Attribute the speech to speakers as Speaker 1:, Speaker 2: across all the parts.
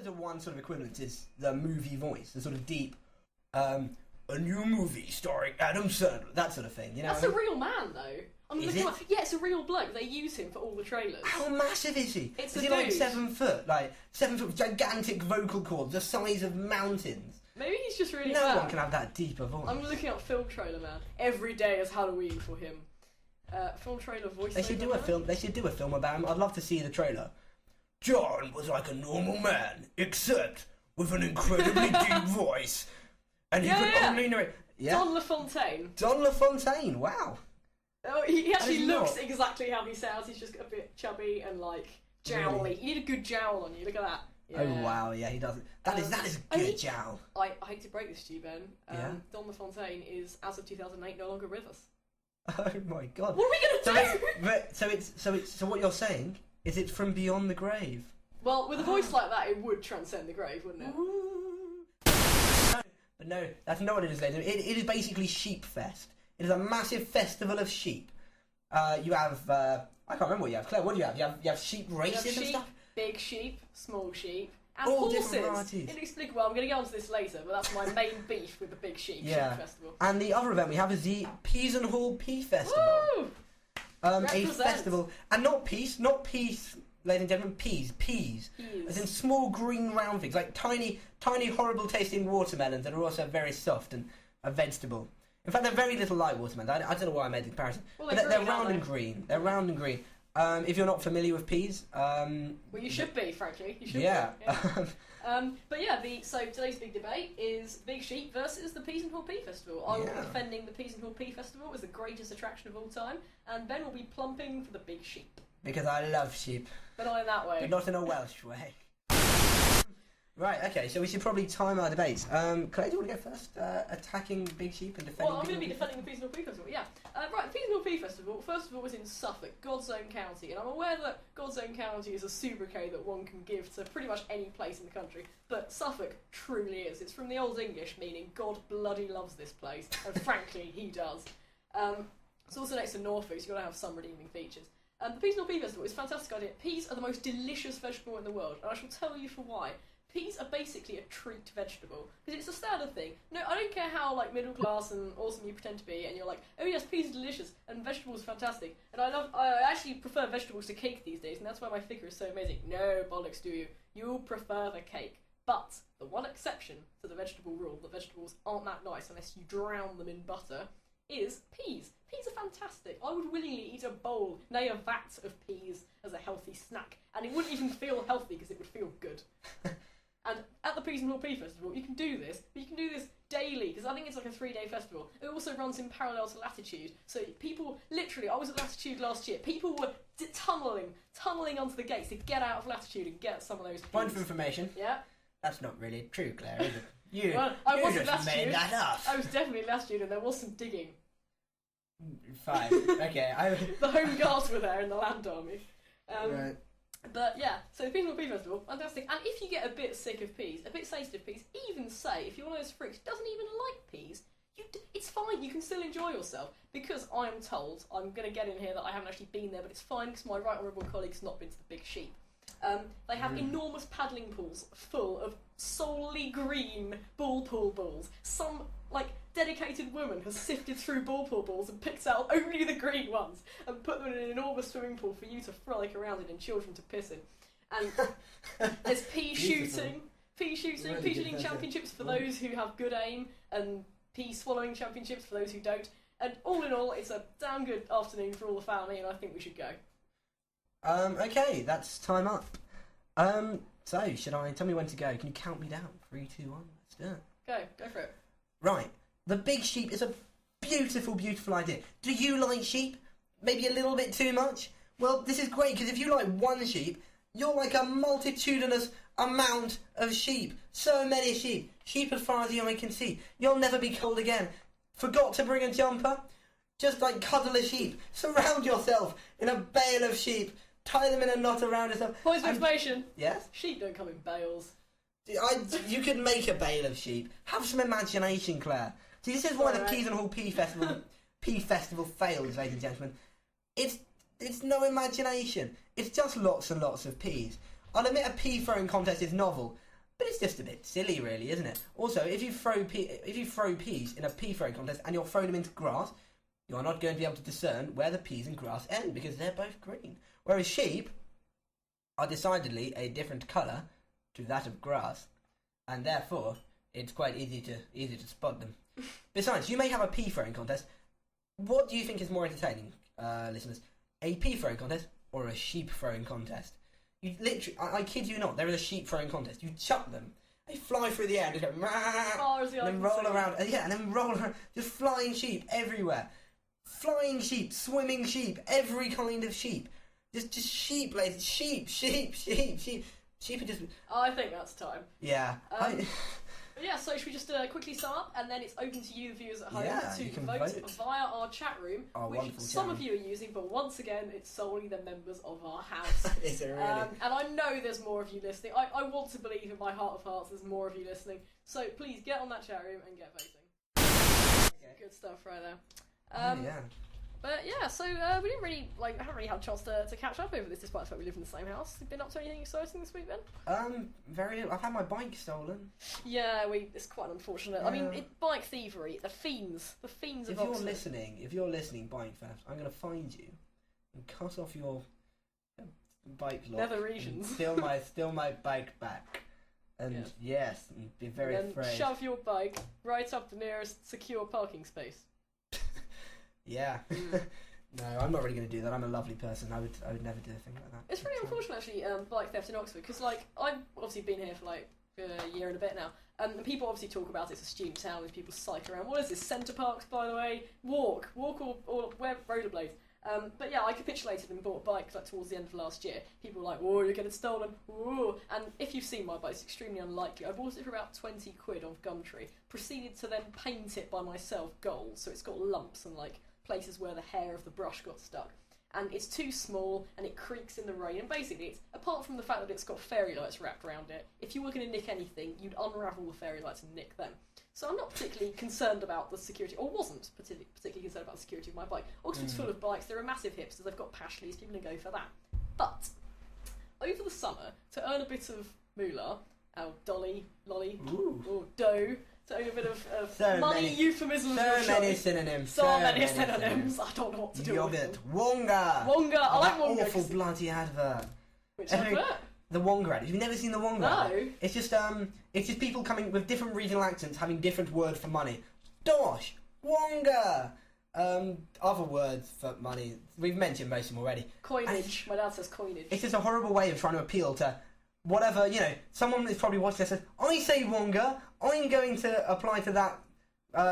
Speaker 1: suppose the one sort of equivalent is the movie voice, the sort of deep, a new movie starring Adam Sandler, that sort of thing. You know,
Speaker 2: that's a real man, though.
Speaker 1: Is it?
Speaker 2: Yeah, it's a real bloke. They use him for all the trailers.
Speaker 1: How massive is he?
Speaker 2: It's
Speaker 1: is
Speaker 2: a
Speaker 1: he like
Speaker 2: dude.
Speaker 1: 7 foot? Like 7 foot, gigantic vocal cords, the size of mountains.
Speaker 2: Maybe he's just really
Speaker 1: No
Speaker 2: bad.
Speaker 1: one can have that deeper voice.
Speaker 2: I'm looking up film trailer man. Every day is Halloween for him. Film trailer voice.
Speaker 1: They should do a film. They should do a film about him. I'd love to see the trailer. John was like a normal man, except with an incredibly deep voice, and he could only narrate. Yeah.
Speaker 2: Don LaFontaine.
Speaker 1: Don LaFontaine. Wow.
Speaker 2: Oh, he actually
Speaker 1: is
Speaker 2: looks
Speaker 1: not-
Speaker 2: exactly how he sounds. He's just a bit chubby and like jowly.
Speaker 1: Really?
Speaker 2: You need a good jowl on you. Look at that. Yeah.
Speaker 1: Oh wow. Yeah, he does. That is good, jowl.
Speaker 2: I hate to break this to you, Ben.
Speaker 1: Yeah.
Speaker 2: Don LaFontaine is, as of 2008, no longer with us.
Speaker 1: Oh my god.
Speaker 2: What are we gonna do?
Speaker 1: So what you're saying is it's from beyond the grave.
Speaker 2: Well, with a voice like that, it would transcend the grave, wouldn't it?
Speaker 1: But no, that's not what it is, ladies. It is basically Sheep Fest. It is a massive festival of sheep. You have I can't remember what you have. Claire, what do you have? You have sheep races and stuff.
Speaker 2: Big sheep, small sheep, and
Speaker 1: All
Speaker 2: horses.
Speaker 1: different varieties.
Speaker 2: Inexplicable. I'm going to get onto this later, but that's my main beef with the big sheep festival.
Speaker 1: And the other event we have is the Peas and Hall Pea Festival.
Speaker 2: Woo!
Speaker 1: A
Speaker 2: Represent.
Speaker 1: festival, and not peas, ladies and gentlemen, peas. As in small green round things, like tiny, horrible tasting watermelons that are also very soft and a vegetable. In fact, they're very little like watermelons. I don't know why I made the comparison.
Speaker 2: Well,
Speaker 1: But they're
Speaker 2: green,
Speaker 1: round
Speaker 2: aren't
Speaker 1: and
Speaker 2: they?
Speaker 1: green. They're round and green. If you're not familiar with peas,
Speaker 2: Well, you should be, frankly. You should
Speaker 1: yeah.
Speaker 2: be. Yeah. But yeah, so today's big debate is Big Sheep versus the Peas and Hall Pea Festival. I will be
Speaker 1: Yeah.
Speaker 2: defending the Peas and Hall Pea Festival as the greatest attraction of all time, and Ben will be plumping for the Big Sheep.
Speaker 1: Because I love sheep,
Speaker 2: But not in that way.
Speaker 1: but not in a Welsh way. Right, okay, so we should probably time our debates. Claire, do you want to go first? Attacking Big Sheep and defending
Speaker 2: Well, I'm going to be
Speaker 1: Big
Speaker 2: defending the Peas and Hall Pea Festival, yeah. Right, the Peas and Hall Pea Festival, first of all, was in Suffolk, God's Own County, and I'm aware that God's Own County is a sobriquet that one can give to pretty much any place in the country, but Suffolk truly is. It's from the Old English, meaning God bloody loves this place, and frankly, he does. It's also next to Norfolk, so you've got to have some redeeming features. The Peas and Hall Pea Festival is a fantastic idea. Peas are the most delicious vegetable in the world, and I shall tell you for why. Peas are basically a treat vegetable because it's a standard thing. No, I don't care how like middle class and awesome you pretend to be, and you're like, oh yes, peas are delicious and vegetables are fantastic. And I actually prefer vegetables to cake these days, and that's why my figure is so amazing. No bollocks, do you? You prefer the cake. But the one exception to the vegetable rule that vegetables aren't that nice unless you drown them in butter is peas. Peas are fantastic. I would willingly eat a bowl, nay a vat of peas as a healthy snack, and it wouldn't even feel healthy because it would feel good. And at the Peas and Hall Pea Festival, you can do this, but you can do this daily, because I think it's like a 3-day festival. It also runs in parallel to Latitude, so people, literally, I was at Latitude last year, people were tunneling onto the gates to get out of Latitude and get some of those peas.
Speaker 1: Point of information.
Speaker 2: Yeah?
Speaker 1: That's not really true, Claire, is it? You,
Speaker 2: Well, I
Speaker 1: you
Speaker 2: wasn't
Speaker 1: just
Speaker 2: Latitude.
Speaker 1: made that up.
Speaker 2: I was definitely at Latitude, and there was some digging.
Speaker 1: Fine, okay.
Speaker 2: The Home Guards were there in the Land Army.
Speaker 1: Right.
Speaker 2: But yeah, so the Peas and Hall Pea Festival, fantastic. And if you get a bit sick of peas, a bit sated of peas, even say, if you're one of those freaks who doesn't even like peas, it's fine, you can still enjoy yourself. Because I am told, I'm going to get in here that I haven't actually been there, but it's fine because my right honourable colleague's not been to the Big Sheep. They have enormous paddling pools full of solely green ball pool balls. Some, dedicated woman has sifted through ball pool balls and picked out only the green ones and put them in an enormous swimming pool for you to frolic around in and children to piss in. And there's pea shooting, pea shooting championships for those who have good aim, and pea swallowing championships for those who don't. And all in all, it's a damn good afternoon for all the family, and I think we should go.
Speaker 1: Okay, that's time up. So, tell me when to go? Can you count me down? 3, 2, 1, let's do it.
Speaker 2: Go for it.
Speaker 1: Right, the Big Sheep is a beautiful, beautiful idea. Do you like sheep? Maybe a little bit too much? Well, this is great, because if you like one sheep, you're like a multitudinous amount of sheep. So many sheep. Sheep as far as the eye can see. You'll never be cold again. Forgot to bring a jumper? Just cuddle a sheep. Surround yourself in a bale of sheep. Tie them in a knot around yourself.
Speaker 2: Points of information.
Speaker 1: Yes?
Speaker 2: Sheep don't come in bales.
Speaker 1: You could make a bale of sheep. Have some imagination, Claire. See, this is why the Peas and Hall Pea Festival fails, ladies and gentlemen. It's no imagination. It's just lots and lots of peas. I'll admit a pea throwing contest is novel, But it's just a bit silly, really, isn't it? Also, if you throw peas in a pea throwing contest and you're throwing them into grass, you are not going to be able to discern where the peas and grass end because they're both green. Whereas sheep are decidedly a different colour to that of grass, and therefore it's quite easy to spot them. Besides, you may have a pea throwing contest. What do you think is more entertaining, listeners? A pea throwing contest or a sheep throwing contest? You literally, I kid you not, there is a sheep throwing contest. You chuck them, they fly through the air and just go, and then roll around, and then roll around, just flying sheep everywhere. Flying sheep, swimming sheep, every kind of sheep. Just sheep, like, sheep. Sheep are just...
Speaker 2: I think that's time.
Speaker 1: Yeah.
Speaker 2: Yeah, so should we just quickly sum up, and then it's open to you, viewers at home, to
Speaker 1: you can
Speaker 2: vote via our chat room, which some
Speaker 1: chat
Speaker 2: of you are using, but once again, it's solely the members of our house.
Speaker 1: Is it really?
Speaker 2: And I know there's more of you listening. I want to believe in my heart of hearts there's more of you listening. So please get on that chat room and get voting. Okay. Good stuff right there.
Speaker 1: Yeah.
Speaker 2: But yeah, so we haven't really had a chance to catch up over this, despite the fact we live in the same house. You've been up to anything exciting this week, Ben?
Speaker 1: I've had my bike stolen.
Speaker 2: Yeah, it's quite unfortunate.
Speaker 1: Yeah.
Speaker 2: I mean, bike thievery, the fiends of Oxford.
Speaker 1: If you're listening, bike theft, I'm going to find you and cut off your bike lock.
Speaker 2: Nether regions.
Speaker 1: Steal my bike back. And yes, and be very afraid.
Speaker 2: Shove your bike right up the nearest secure parking space.
Speaker 1: Yeah. No, I'm not really going to do that. I'm a lovely person. I would never do a thing like that.
Speaker 2: It's really unfortunate, actually, bike theft in Oxford, because, like, I've obviously been here for, like, a year and a bit now, and people obviously talk about it as a student town, as people cycle around. What is this, Centre Parks, by the way? Walk or wear rollerblades. But yeah, I capitulated and bought a bike like towards the end of last year. People were like, "Whoa, you're getting stolen!" Whoa. And if you've seen my bike, it's extremely unlikely. I bought it for about 20 quid on Gumtree. Proceeded to then paint it by myself gold, so it's got lumps and like places where the hair of the brush got stuck. And it's too small, and it creaks in the rain. And basically, it's apart from the fact that it's got fairy lights wrapped around it. If you were going to nick anything, you'd unravel the fairy lights and nick them. So I'm not particularly concerned about the security, or wasn't particularly concerned about the security of my bike. Oxford's full of bikes. There are massive hipsters. They've got Pashleys. People can go for that. But over the summer, to earn a bit of moolah, lolly, or dough, to earn a bit of money, euphemisms.
Speaker 1: So many synonyms.
Speaker 2: So many synonyms. I don't know what to do with them.
Speaker 1: Wonga.
Speaker 2: I like Wonga.
Speaker 1: Awful bloody advert.
Speaker 2: Which advert?
Speaker 1: The Wonga ad. You've never seen the Wonga ad?
Speaker 2: No.
Speaker 1: It's just people coming with different regional accents having different words for money. Dosh, Wonga. Other words for money. We've mentioned most of them already.
Speaker 2: Coinage. My dad says coinage.
Speaker 1: It's just a horrible way of trying to appeal to whatever, someone is probably watching this and says, I say Wonga, I'm going to apply to that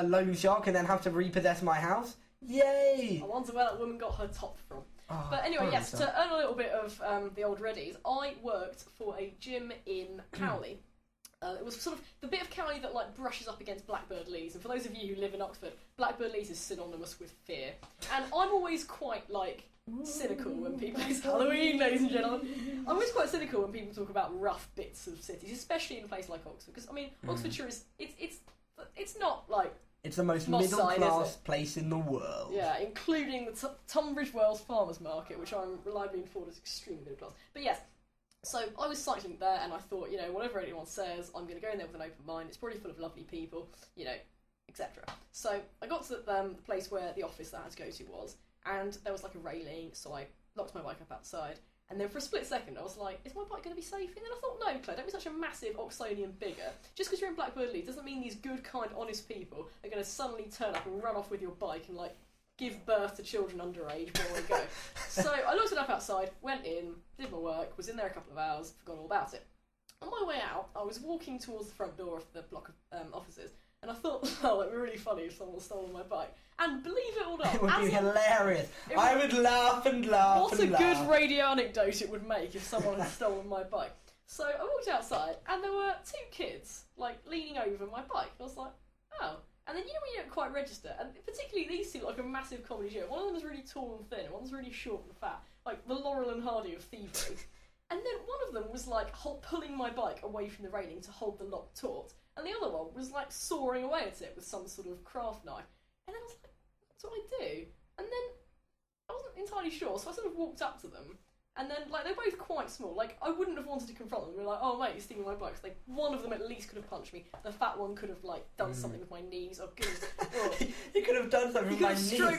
Speaker 1: loan shark and then have to repossess my house. Yay!
Speaker 2: I wonder where that woman got her top from.
Speaker 1: Oh,
Speaker 2: but anyway, yes, to earn a little bit of the old readies, I worked for a gym in Cowley. It was sort of the bit of Cowley that like brushes up against Blackbird Leys, and for those of you who live in Oxford, Blackbird Leys is synonymous with fear. And I'm always quite like cynical when people... It's Halloween, ladies and gentlemen. I'm always quite cynical when people talk about rough bits of cities, especially in a place like Oxford, because I mean, Oxfordshire is it's not like...
Speaker 1: It's the most middle-class place in the world.
Speaker 2: Yeah, including the Tunbridge Wells Farmers Market, which I'm reliably informed is extremely middle-class. But yes, so I was cycling there, and I thought, whatever anyone says, I'm going to go in there with an open mind. It's probably full of lovely people, etc. So I got to the place where the office that I had to go to was, and there was like a railing, so I locked my bike up outside. And then for a split second, I was like, is my bike going to be safe? And then I thought, no, Claire, don't be such a massive Oxonian bigger. Just because you're in Blackbird Leys doesn't mean these good, kind, honest people are going to suddenly turn up and run off with your bike and, like, give birth to children underage while we go. So I locked it up outside, went in, did my work, was in there a couple of hours, forgot all about it. On my way out, I was walking towards the front door of the block of offices, and I thought, oh, it would be really funny if someone stole my bike. And believe it or not...
Speaker 1: It would be hilarious. I would laugh and laugh
Speaker 2: and laugh. What a good radio anecdote it would make if someone had stolen my bike. So I walked outside, and there were two kids, like, leaning over my bike. I was like, oh. And then, when you don't quite register, and particularly these two, like a massive comedy duo. One of them is really tall and thin, and one's really short and fat. Like, the Laurel and Hardy of thievery. And then one of them was, like, pulling my bike away from the railing to hold the lock taut. And the other one was, like, sawing away at it with some sort of craft knife. And then I was like, what do I do? And then I wasn't entirely sure, so I sort of walked up to them And then, like, they're both quite small. Like, I wouldn't have wanted to confront them. Be like, oh, mate, you're stealing my bike. Like, one of them at least could have punched me. The fat one could have, like, done something with my knees. Oh, goodness. Oh.
Speaker 1: He could have done something with my knees. He could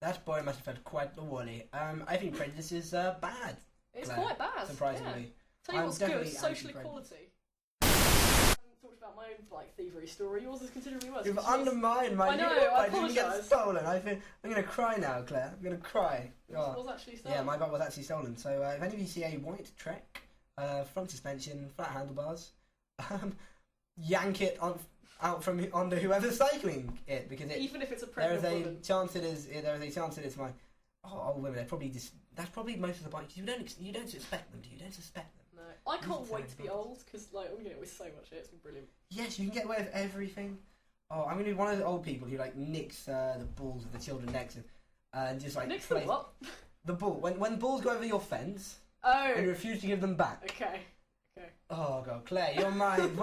Speaker 1: That boy must have felt quite the woolly. I think prejudice is bad.
Speaker 2: It's quite bad.
Speaker 1: Surprisingly.
Speaker 2: Yeah. Tell you what's good, social equality. Talked about my own bike thievery story. Yours is considerably worse.
Speaker 1: You've undermined my.
Speaker 2: I know. I apologise.
Speaker 1: Didn't get stolen. I'm going to cry now, Claire. I'm going to cry.
Speaker 2: Yours was actually stolen.
Speaker 1: Yeah, my bike was actually stolen. So if any of you see a white Trek, front suspension, flat handlebars, yank it out from under whoever's cycling it, because
Speaker 2: even if it's a pregnant
Speaker 1: there is
Speaker 2: woman.
Speaker 1: a chance it is my old women. They're probably that's probably most of the bikes. You don't suspect them, do you? You don't suspect them.
Speaker 2: No, I can't wait to be old because like I'm gonna get away with so much shit. It's been brilliant.
Speaker 1: Yes, you can get away with everything. Oh, I'm gonna be one of the old people who like nicks the balls of the children next and just like
Speaker 2: nicks the what?
Speaker 1: The ball. When balls go over your fence.
Speaker 2: Oh.
Speaker 1: And you refuse to give them back.
Speaker 2: Okay.
Speaker 1: Oh God, Claire, your mind.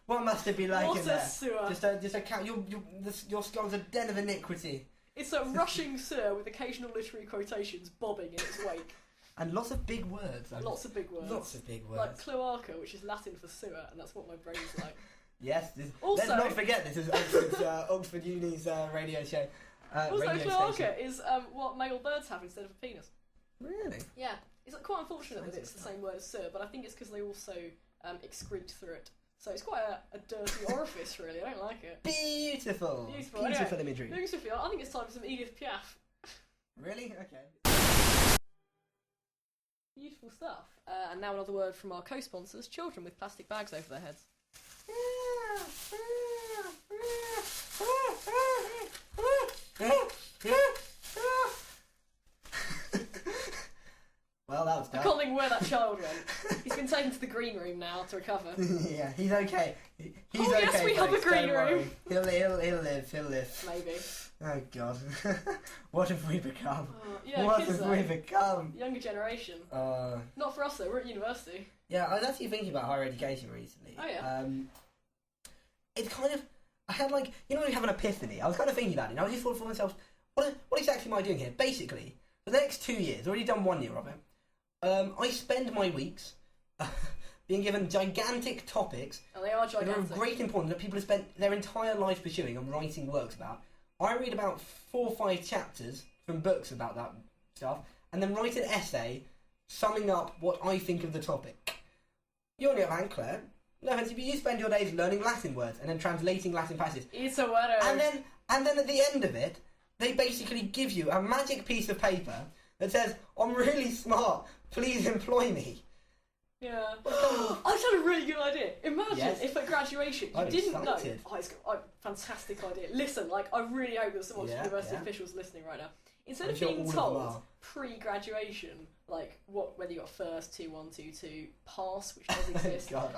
Speaker 1: what must it be like
Speaker 2: what
Speaker 1: in there?
Speaker 2: Sewer.
Speaker 1: Just a count. Your skull's a den of iniquity.
Speaker 2: It's a rushing sewer with occasional literary quotations bobbing in its wake.
Speaker 1: And lots of big words.
Speaker 2: Lots of big words.
Speaker 1: Lots of big words.
Speaker 2: Like cloaca, which is Latin for sewer, and that's what my brain's like.
Speaker 1: Yes.
Speaker 2: Also,
Speaker 1: let's not forget this is Oxford Uni's radio show.
Speaker 2: Also,
Speaker 1: radio
Speaker 2: cloaca
Speaker 1: station.
Speaker 2: is what male birds have instead of a penis.
Speaker 1: Really?
Speaker 2: Yeah. It's quite unfortunate that it's the same word as sewer, but I think it's because they also excrete through it. So it's quite a dirty orifice, really. I don't like it.
Speaker 1: Beautiful
Speaker 2: Anyway,
Speaker 1: imagery.
Speaker 2: Moving swiftly on, I think it's time for some Edith Piaf.
Speaker 1: Really? Okay.
Speaker 2: Beautiful stuff. And now another word from our co-sponsors, children with plastic bags over their heads.
Speaker 1: Well, that was
Speaker 2: I
Speaker 1: done.
Speaker 2: can't think where that child went. He's been taken to the green room now to recover.
Speaker 1: Yeah, he's okay. He's
Speaker 2: oh,
Speaker 1: okay.
Speaker 2: yes, we have a green room.
Speaker 1: He'll live.
Speaker 2: Maybe.
Speaker 1: Oh God, what have we become?
Speaker 2: Yeah,
Speaker 1: what
Speaker 2: kids
Speaker 1: have we become?
Speaker 2: Younger generation. Not for us though. We're at university.
Speaker 1: Yeah, I was actually thinking about higher education recently.
Speaker 2: Oh yeah.
Speaker 1: It's kind of I had like when you have an epiphany. I was kind of thinking about it. And I was just thought for myself, what exactly am I doing here? Basically, for the next 2 years, already done 1 year of it. I spend my weeks being given gigantic topics
Speaker 2: and they are gigantic.
Speaker 1: that are of great importance that people have spent their entire life pursuing and writing works about. I read about 4 or 5 chapters from books about that stuff and then write an essay summing up what I think of the topic. You on the other hand, Claire, no offense, but you spend your days learning Latin words and then translating Latin passages.
Speaker 2: It's a word.
Speaker 1: And then at the end of it, they basically give you a magic piece of paper that says, I'm really smart, please employ me.
Speaker 2: Yeah. I've had a really good idea. Imagine if at graduation you didn't know. Fantastic idea. Listen, I really hope that some of university officials listening right now. Instead of being told pre-graduation, whether you got first, 2-1, 2-2, pass, which does exist.
Speaker 1: God,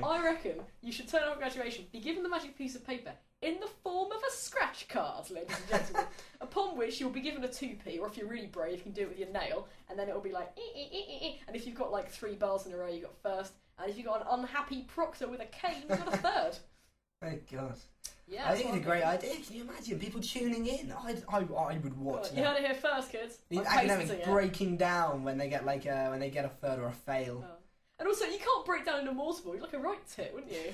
Speaker 2: I reckon you should turn up at graduation, be given the magic piece of paper in the form of a scratch card, ladies and gentlemen, upon which you'll be given a 2p, or if you're really brave, you can do it with your nail, and then it'll be like, and if you've got 3 bars in a row, you got first, and if you've got an unhappy proctor with a cane, you've got a third.
Speaker 1: Thank God.
Speaker 2: Yeah,
Speaker 1: I think it's a great idea. Can you imagine people tuning in? I would watch.
Speaker 2: You heard it here first, kids.
Speaker 1: The academics breaking down when they get when they get a third or a fail.
Speaker 2: Oh. And also, you can't break down in a mortarboard. You'd like a right tit, wouldn't you?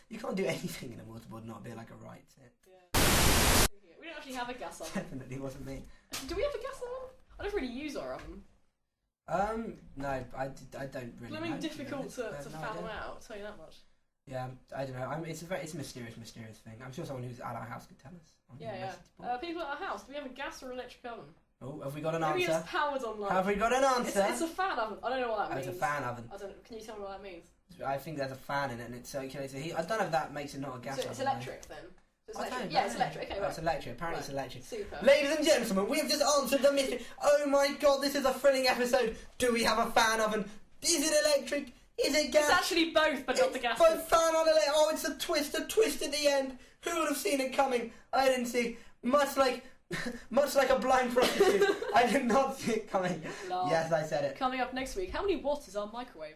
Speaker 1: You can't do anything in a mortarboard not be like a right tit.
Speaker 2: Yeah. We don't actually have a gas oven.
Speaker 1: Definitely wasn't me.
Speaker 2: Do we have a gas oven? I don't really use our oven.
Speaker 1: No, I don't really.
Speaker 2: Blooming difficult to fathom out. I'll tell you that much.
Speaker 1: Yeah, I don't know. It's a mysterious thing. I'm sure someone who's at our house could tell us.
Speaker 2: Yeah. People at our house. Do we have a gas or electric oven?
Speaker 1: Oh, have we got an
Speaker 2: Maybe
Speaker 1: answer?
Speaker 2: it's powered online.
Speaker 1: Have we got an answer?
Speaker 2: It's a fan oven. I don't know what that means.
Speaker 1: It's a fan oven.
Speaker 2: I don't know. Can you tell me what that means?
Speaker 1: I think there's a fan in it and it circulates the heat. I don't know if that makes it not a gas oven.
Speaker 2: So it's electric then? It's electric. Yeah, it's electric. Okay, right.
Speaker 1: It's electric. Apparently it's electric.
Speaker 2: Super.
Speaker 1: Ladies and gentlemen, we have just answered the mystery. Oh my god, this is a thrilling episode. Do we have a fan oven? Is it electric? Is it gas?
Speaker 2: It's actually both, but not the gas.
Speaker 1: Both fan on electric. Oh, it's a twist at the end. Who would have seen it coming? I didn't see. Much like a blind prostitute. I did not see it coming.
Speaker 2: Love.
Speaker 1: Yes, I said it.
Speaker 2: Coming up next week, how many watts is our microwave?